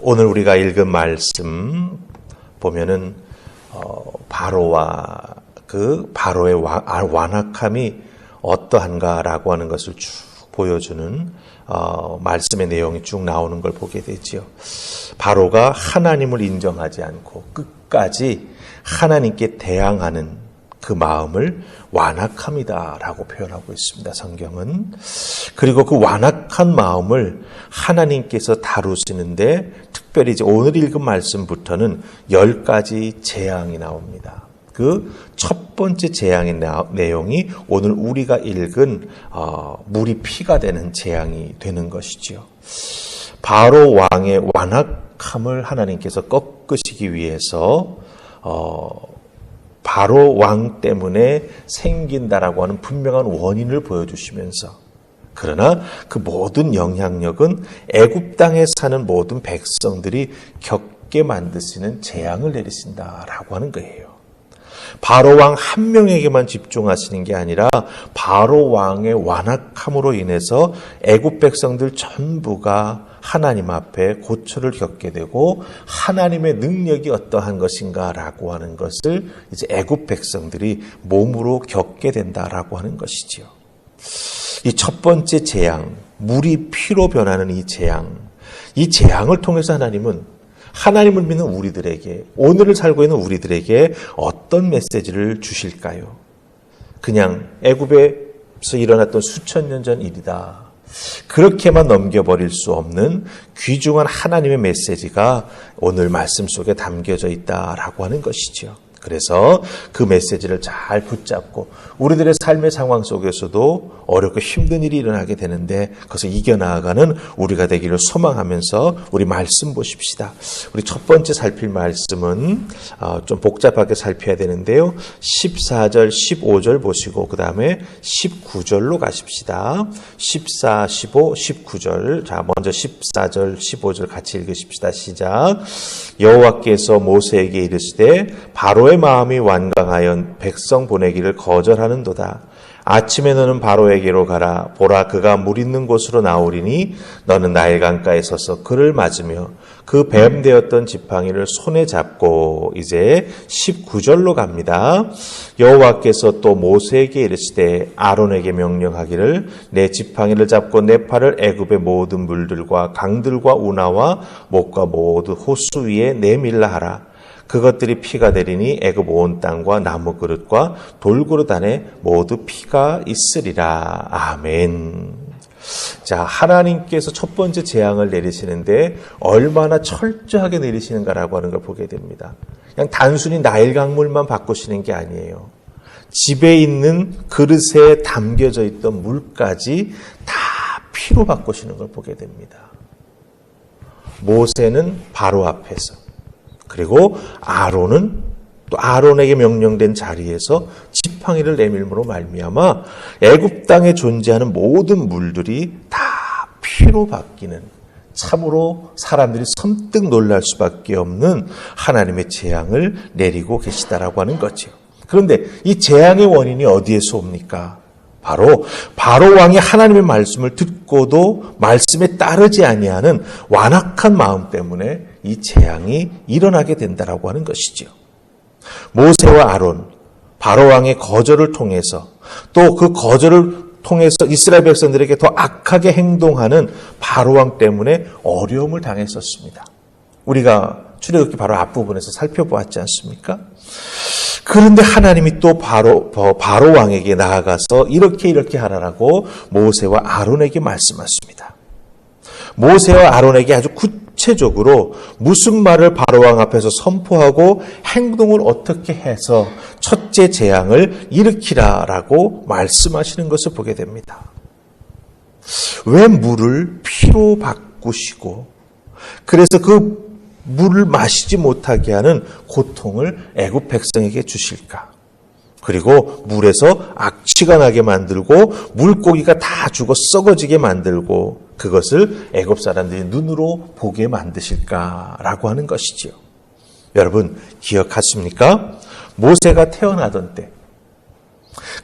오늘 우리가 읽은 말씀 보면은 바로와 그 바로의 완악함이 어떠한가라고 하는 것을 쭉 보여주는 말씀의 내용이 쭉 나오는 걸 보게 되지요. 바로가 하나님을 인정하지 않고 끝까지 하나님께 대항하는 그 마음을 완악함이다라고 표현하고 있습니다. 성경은. 그리고 그 완악한 마음을 하나님께서 다루시는데 특별히 이제 오늘 읽은 말씀부터는 10가지 재앙이 나옵니다. 그 첫 번째 재앙의 내용이 오늘 우리가 읽은 물이 피가 되는 재앙이 되는 것이지요. 바로 왕의 완악함을 하나님께서 꺾으시기 위해서 바로 왕 때문에 생긴다라고 하는 분명한 원인을 보여주시면서 그러나 그 모든 영향력은 애굽 땅에 사는 모든 백성들이 겪게 만드시는 재앙을 내리신다라고 하는 거예요. 바로 왕 한 명에게만 집중하시는 게 아니라 바로 왕의 완악함으로 인해서 애굽 백성들 전부가 하나님 앞에 고초를 겪게 되고 하나님의 능력이 어떠한 것인가라고 하는 것을 이제 애굽 백성들이 몸으로 겪게 된다라고 하는 것이지요. 이 첫 번째 재앙, 물이 피로 변하는 이 재앙을 통해서 하나님을 믿는 우리들에게, 오늘을 살고 있는 우리들에게 어떤 메시지를 주실까요? 그냥 애굽에서 일어났던 수천 년 전 일이다. 그렇게만 넘겨버릴 수 없는 귀중한 하나님의 메시지가 오늘 말씀 속에 담겨져 있다라고 하는 것이죠. 그래서 그 메시지를 잘 붙잡고 우리들의 삶의 상황 속에서도 어렵고 힘든 일이 일어나게 되는데 그것을 이겨나가는 우리가 되기를 소망하면서 우리 말씀 보십시다. 우리 첫 번째 살필 말씀은 좀 복잡하게 살펴야 되는데요. 14절, 15절 보시고 그 다음에 19절로 가십시다. 14, 15, 19절. 자, 먼저 14절, 15절 같이 읽으십시다. 시작. 여호와께서 모세에게 이르시되 바로의 마음이 완강하여 백성 보내기를 거절하는도다. 아침에 너는 바로에게로 가라. 보라, 그가 물 있는 곳으로 나오리니 너는 나일 강가에 서서 그를 맞으며 그 뱀 되었던 지팡이를 손에 잡고 이제 19절로 갑니다. 여호와께서 또 모세에게 이르시되 아론에게 명령하기를 내 지팡이를 잡고 내 팔을 애굽의 모든 물들과 강들과 운하와 목과 모두 호수 위에 내밀라 하라. 그것들이 피가 되리니 애굽 온 땅과 나무 그릇과 돌그릇 안에 모두 피가 있으리라. 아멘. 자, 하나님께서 첫 번째 재앙을 내리시는데 얼마나 철저하게 내리시는가라고 하는 걸 보게 됩니다. 그냥 단순히 나일 강물만 바꾸시는 게 아니에요. 집에 있는 그릇에 담겨져 있던 물까지 다 피로 바꾸시는 걸 보게 됩니다. 모세는 바로 앞에서, 그리고 아론은 또 아론에게 명령된 자리에서 지팡이를 내밀므로 말미암아 애굽 땅에 존재하는 모든 물들이 다 피로 바뀌는, 참으로 사람들이 섬뜩 놀랄 수밖에 없는 하나님의 재앙을 내리고 계시다라고 하는 거죠. 그런데 이 재앙의 원인이 어디에서 옵니까? 바로 왕이 하나님의 말씀을 듣고도 말씀에 따르지 아니하는 완악한 마음 때문에 이 재앙이 일어나게 된다라고 하는 것이죠. 모세와 아론, 바로 왕의 거절을 통해서 또 그 거절을 통해서 이스라엘 백성들에게 더 악하게 행동하는 바로 왕 때문에 어려움을 당했었습니다. 우리가 출애굽기 바로 앞부분에서 살펴보았지 않습니까? 그런데 하나님이 또 바로 왕에게 나아가서 이렇게 하라라고 모세와 아론에게 말씀하십니다. 모세와 아론에게 아주 구체적으로 무슨 말을 바로 왕 앞에서 선포하고 행동을 어떻게 해서 첫째 재앙을 일으키라라고 말씀하시는 것을 보게 됩니다. 왜 물을 피로 바꾸시고 그래서 그 물을 마시지 못하게 하는 고통을 애굽 백성에게 주실까? 그리고 물에서 악취가 나게 만들고 물고기가 다 죽어 썩어지게 만들고 그것을 애굽 사람들이 눈으로 보게 만드실까라고 하는 것이지요. 여러분 기억하십니까? 모세가 태어나던 때,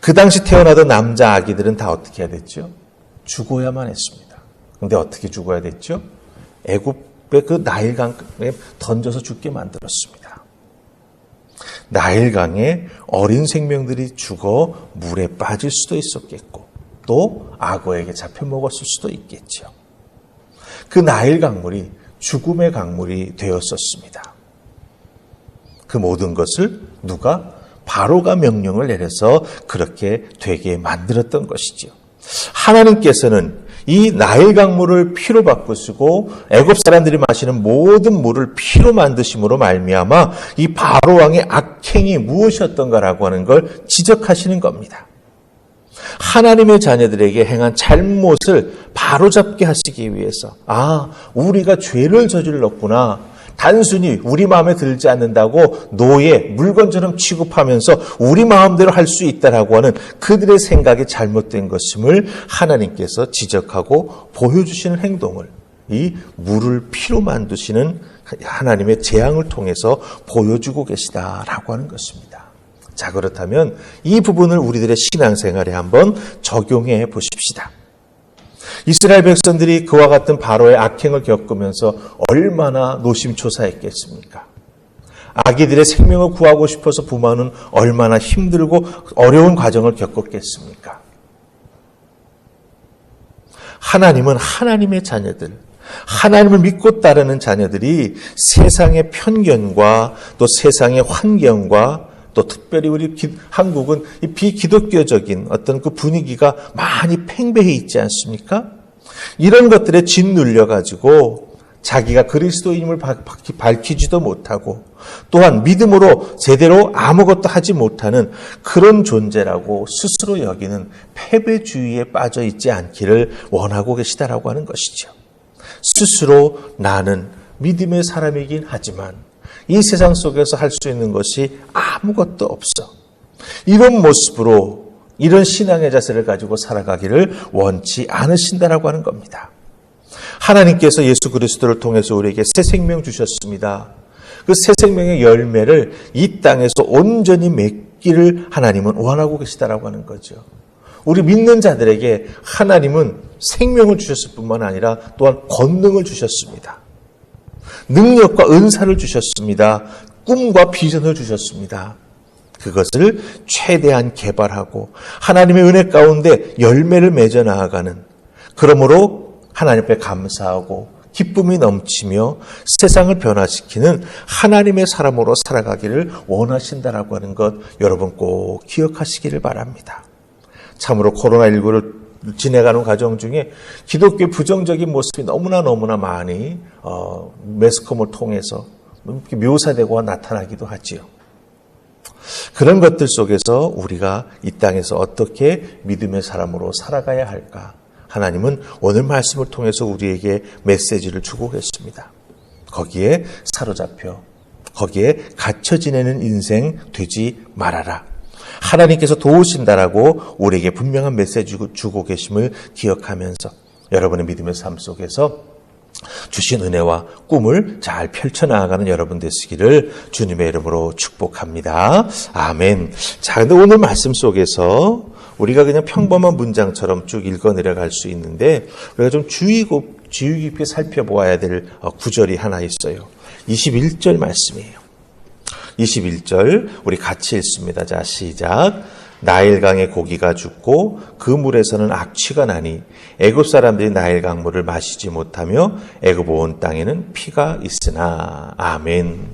그 당시 태어나던 남자 아기들은 다 어떻게 해야 됐죠? 죽어야만 했습니다. 그런데 어떻게 죽어야 됐죠? 애굽 그 나일강에 던져서 죽게 만들었습니다. 나일강에 어린 생명들이 죽어 물에 빠질 수도 있었겠고 또 악어에게 잡혀 먹었을 수도 있겠죠. 그 나일 강물이 죽음의 강물이 되었었습니다. 그 모든 것을 누가? 바로가 명령을 내려서 그렇게 되게 만들었던 것이죠. 하나님께서는 이 나일 강물을 피로 바꾸시고 애굽 사람들이 마시는 모든 물을 피로 만드심으로 말미암아 이 바로 왕의 악행이 무엇이었던가라고 하는 걸 지적하시는 겁니다. 하나님의 자녀들에게 행한 잘못을 바로잡게 하시기 위해서 우리가 죄를 저질렀구나. 단순히 우리 마음에 들지 않는다고 노예, 물건처럼 취급하면서 우리 마음대로 할 수 있다라고 하는 그들의 생각이 잘못된 것임을 하나님께서 지적하고 보여주시는 행동을 이 물을 피로 만드시는 하나님의 재앙을 통해서 보여주고 계시다라고 하는 것입니다. 자, 그렇다면 이 부분을 우리들의 신앙생활에 한번 적용해 보십시다. 이스라엘 백성들이 그와 같은 바로의 악행을 겪으면서 얼마나 노심초사했겠습니까? 아기들의 생명을 구하고 싶어서 부모는 얼마나 힘들고 어려운 과정을 겪었겠습니까? 하나님은 하나님의 자녀들, 하나님을 믿고 따르는 자녀들이 세상의 편견과 또 세상의 환경과 또 특별히 우리 한국은 이 비기독교적인 어떤 그 분위기가 많이 팽배해 있지 않습니까? 이런 것들에 짓눌려 가지고 자기가 그리스도인임을 밝히지도 못하고 또한 믿음으로 제대로 아무것도 하지 못하는 그런 존재라고 스스로 여기는 패배주의에 빠져 있지 않기를 원하고 계시다라고 하는 것이죠. 스스로 나는 믿음의 사람이긴 하지만 이 세상 속에서 할 수 있는 것이 아무것도 없어. 이런 모습으로 이런 신앙의 자세를 가지고 살아가기를 원치 않으신다라고 하는 겁니다. 하나님께서 예수 그리스도를 통해서 우리에게 새 생명 주셨습니다. 그 새 생명의 열매를 이 땅에서 온전히 맺기를 하나님은 원하고 계시다라고 하는 거죠. 우리 믿는 자들에게 하나님은 생명을 주셨을 뿐만 아니라 또한 권능을 주셨습니다. 능력과 은사를 주셨습니다. 꿈과 비전을 주셨습니다. 그것을 최대한 개발하고 하나님의 은혜 가운데 열매를 맺어 나아가는, 그러므로 하나님 앞에 감사하고 기쁨이 넘치며 세상을 변화시키는 하나님의 사람으로 살아가기를 원하신다라고 하는 것 여러분 꼭 기억하시기를 바랍니다. 참으로 코로나19를 지내가는 과정 중에 기독교의 부정적인 모습이 너무나 많이 매스컴을 통해서 묘사되고 나타나기도 하지요. 그런 것들 속에서 우리가 이 땅에서 어떻게 믿음의 사람으로 살아가야 할까? 하나님은 오늘 말씀을 통해서 우리에게 메시지를 주고 계십니다. 거기에 사로잡혀 거기에 갇혀 지내는 인생 되지 말아라. 하나님께서 도우신다라고 우리에게 분명한 메시지 주고 계심을 기억하면서 여러분의 믿음의 삶 속에서 주신 은혜와 꿈을 잘 펼쳐나가는 여러분 되시기를 주님의 이름으로 축복합니다. 아멘. 자, 근데 오늘 말씀 속에서 우리가 그냥 평범한 문장처럼 쭉 읽어 내려갈 수 있는데 우리가 좀 주의 깊게 살펴보아야 될 구절이 하나 있어요. 21절 말씀이에요. 21절 우리 같이 읽습니다. 자, 시작. 나일강에 고기가 죽고 그 물에서는 악취가 나니 애굽 사람들이 나일강 물을 마시지 못하며 애굽 온 땅에는 피가 있으나. 아멘.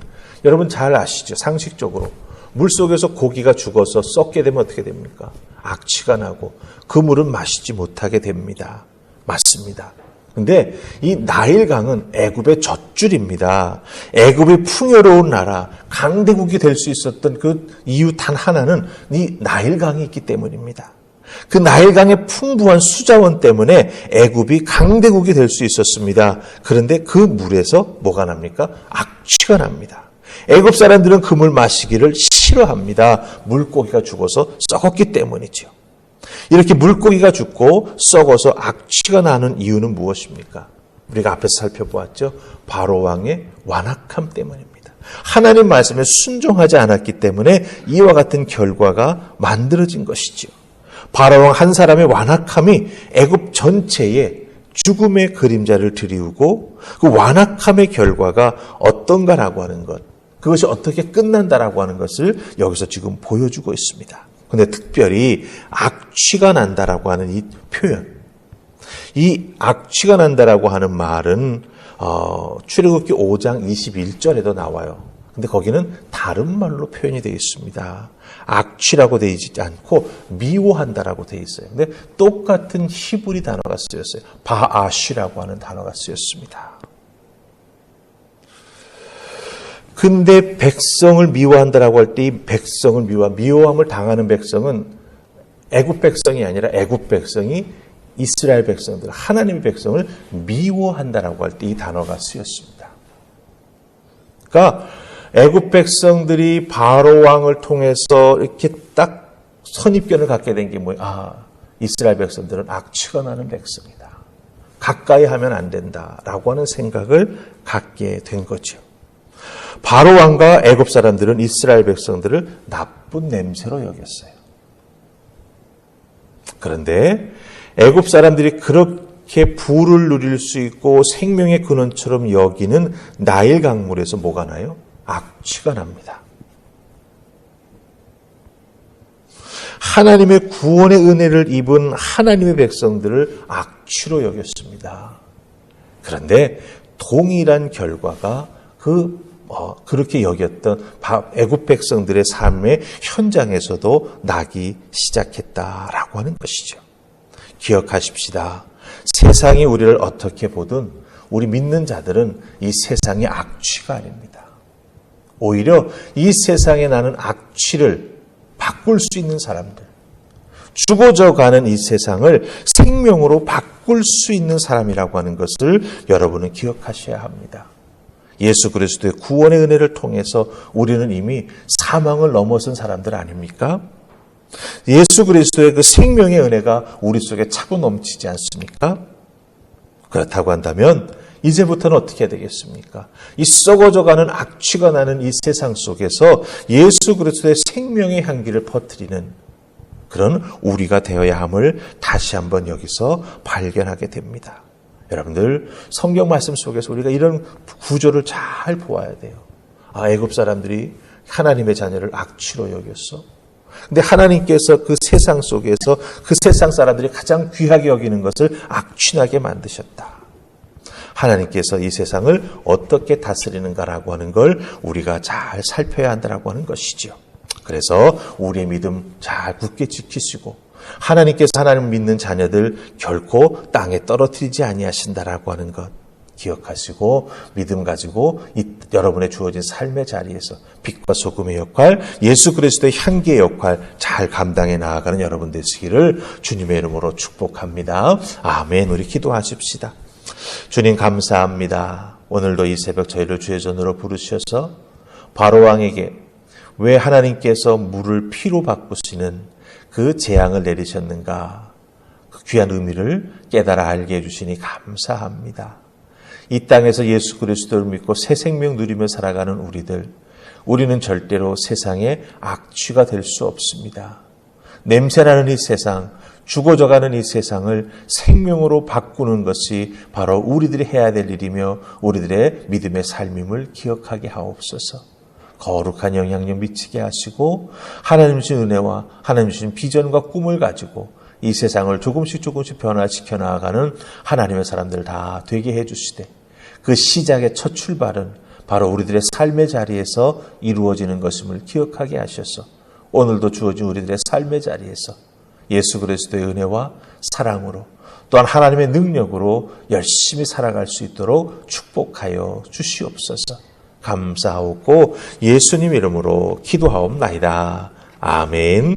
여러분 잘 아시죠? 상식적으로 물속에서 고기가 죽어서 썩게 되면 어떻게 됩니까? 악취가 나고 그 물은 마시지 못하게 됩니다. 맞습니다. 근데 이 나일강은 애굽의 젖줄입니다. 애굽이 풍요로운 나라, 강대국이 될 수 있었던 그 이유 단 하나는 이 나일강이 있기 때문입니다. 그 나일강의 풍부한 수자원 때문에 애굽이 강대국이 될 수 있었습니다. 그런데 그 물에서 뭐가 납니까? 악취가 납니다. 애굽 사람들은 그 물 마시기를 싫어합니다. 물고기가 죽어서 썩었기 때문이죠. 이렇게 물고기가 죽고 썩어서 악취가 나는 이유는 무엇입니까? 우리가 앞에서 살펴보았죠. 바로 왕의 완악함 때문입니다. 하나님 말씀에 순종하지 않았기 때문에 이와 같은 결과가 만들어진 것이죠. 바로 왕 한 사람의 완악함이 애굽 전체에 죽음의 그림자를 드리우고 그 완악함의 결과가 어떤가라고 하는 것, 그것이 어떻게 끝난다라고 하는 것을 여기서 지금 보여주고 있습니다. 그런데 특별히 악취가 난다라고 하는 이 표현, 이 악취가 난다라고 하는 말은 출애굽기 5장 21절에도 나와요. 근데 거기는 다른 말로 표현이 되어 있습니다. 악취라고 되어 있지 않고 미워한다라고 되어 있어요. 근데 똑같은 히브리 단어가 쓰였어요. 바아쉬라고 하는 단어가 쓰였습니다. 근데 백성을 미워한다라고 할 때 이 백성을 미워함을 당하는 백성은 애굽 백성이 아니라 애굽 백성이 이스라엘 백성들, 하나님의 백성을 미워한다라고 할 때 이 단어가 쓰였습니다. 그러니까 애굽 백성들이 바로 왕을 통해서 이렇게 딱 선입견을 갖게 된 게 뭐예요? 이스라엘 백성들은 악취가 나는 백성이다. 가까이 하면 안 된다라고 하는 생각을 갖게 된 거죠. 바로 왕과 애굽 사람들은 이스라엘 백성들을 나쁜 냄새로 여겼어요. 그런데 애굽 사람들이 그렇게 부를 누릴 수 있고 생명의 근원처럼 여기는 나일 강물에서 뭐가 나요? 악취가 납니다. 하나님의 구원의 은혜를 입은 하나님의 백성들을 악취로 여겼습니다. 그런데 동일한 결과가 그렇게 여겼던 애굽 백성들의 삶의 현장에서도 나기 시작했다라고 하는 것이죠. 기억하십시다. 세상이 우리를 어떻게 보든 우리 믿는 자들은 이 세상의 악취가 아닙니다. 오히려 이 세상에 나는 악취를 바꿀 수 있는 사람들, 죽어져 가는 이 세상을 생명으로 바꿀 수 있는 사람이라고 하는 것을 여러분은 기억하셔야 합니다. 예수 그리스도의 구원의 은혜를 통해서 우리는 이미 사망을 넘어선 사람들 아닙니까? 예수 그리스도의 그 생명의 은혜가 우리 속에 차고 넘치지 않습니까? 그렇다고 한다면 이제부터는 어떻게 해야 되겠습니까? 이 썩어져가는 악취가 나는 이 세상 속에서 예수 그리스도의 생명의 향기를 퍼뜨리는 그런 우리가 되어야 함을 다시 한번 여기서 발견하게 됩니다. 여러분들 성경 말씀 속에서 우리가 이런 구조를 잘 보아야 돼요. 애굽 사람들이 하나님의 자녀를 악취로 여겼어. 근데 하나님께서 그 세상 속에서 그 세상 사람들이 가장 귀하게 여기는 것을 악취나게 만드셨다. 하나님께서 이 세상을 어떻게 다스리는가라고 하는 걸 우리가 잘 살펴야 한다라고 하는 것이죠. 그래서 우리의 믿음 잘 굳게 지키시고 하나님께서 하나님을 믿는 자녀들 결코 땅에 떨어뜨리지 아니하신다라고 하는 것 기억하시고 믿음 가지고 여러분의 주어진 삶의 자리에서 빛과 소금의 역할, 예수 그리스도의 향기의 역할 잘 감당해 나아가는 여러분 되시기를 주님의 이름으로 축복합니다. 아멘. 우리 기도하십시다. 주님 감사합니다. 오늘도 이 새벽 저희를 주의 전으로 부르셔서 바로왕에게 왜 하나님께서 물을 피로 바꾸시는 그 재앙을 내리셨는가, 그 귀한 의미를 깨달아 알게 해주시니 감사합니다. 이 땅에서 예수 그리스도를 믿고 새 생명 누리며 살아가는 우리는 절대로 세상의 악취가 될 수 없습니다. 냄새나는 이 세상, 죽어져가는 이 세상을 생명으로 바꾸는 것이 바로 우리들이 해야 될 일이며 우리들의 믿음의 삶임을 기억하게 하옵소서. 거룩한 영향력 미치게 하시고 하나님 주신 은혜와 하나님 주신 비전과 꿈을 가지고 이 세상을 조금씩 변화시켜 나아가는 하나님의 사람들 다 되게 해주시되 그 시작의 첫 출발은 바로 우리들의 삶의 자리에서 이루어지는 것임을 기억하게 하셔서 오늘도 주어진 우리들의 삶의 자리에서 예수 그리스도의 은혜와 사랑으로 또한 하나님의 능력으로 열심히 살아갈 수 있도록 축복하여 주시옵소서. 감사하고 예수님 이름으로 기도하옵나이다. 아멘.